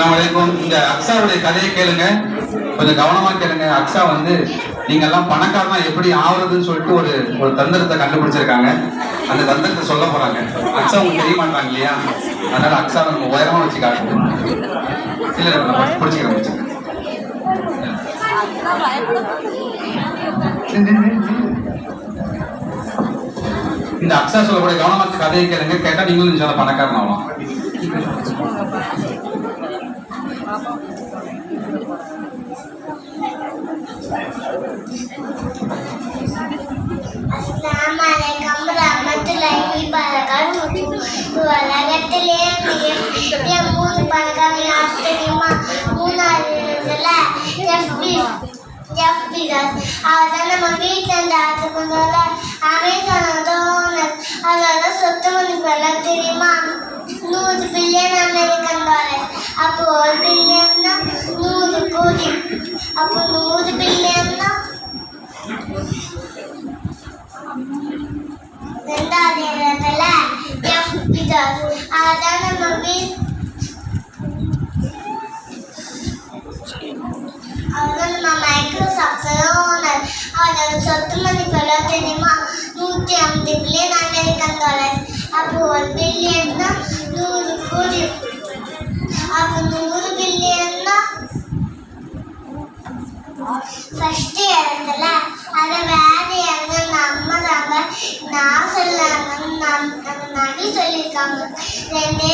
அஸ்ஸலாமு அலைக்கும். இந்த அக்ஸாவுடைய கதையை கேளுங்க, கொஞ்சம் கவனமா கேளுங்க. அக்ஸா வந்து நீங்க எல்லாம் பணக்காரனா எப்படி ஆகுறதுன்னு சொல்லிட்டு ஒரு தந்திரத்தை கண்டுபிடிச்சிருக்காங்க. அந்த தந்திரத்தை சொல்ல போறாங்க. அக்ஸா உங்களுக்கு தெரிய மாட்டாங்க இல்லையா, அதனால அக்ஸா நம்ம உயரமா வச்சு காட்டுவோம். இல்ல பிடிச்சிக்கிறேன். இந்த அக்ஸா சொல்லக்கூடிய கவனமா கதையை கேளுங்க, கேட்டா நீங்களும் சொல்ல பணக்காரன் ஆகலாம். உலகத்திலே மூணு பணக்காரங்க யார் தெரியுமா? மூணாவதுல ஜெஃப் பீசஸ். அவர்தான் நம்ம வீட்டுல இருந்து ஆட்டுக்குனால அமேசானோட ஓனர். அதோட சொத்து மதிப்பு எல்லாம் தெரியுமா? 100 பில்லியன் அமெரிக்கன் டாலர். அப்போ 1 பில்லியன்னா 100 கோடி. அப்போ 100 பில்லியன்னா 2வது இடத்துல ஜெஃப் பீசஸ். அதான் நம்ம மைக்ரோசாஃப்ட் ஓனர். அதோட சொத்து மதிப்பு எல்லாம் தெரியுமா? 150 பில்லியன் அமெரிக்கன் டாலர். அப்போ 1 பில்லியன்னா 100 கோடி. அப்போ 100 பில்லியன்னா ஃபர்ஸ்ட் இடத்துல அதை வேற எங்க நம்ம நான் சொல்லாங்க நபி சொல்லியிருக்காங்க. 2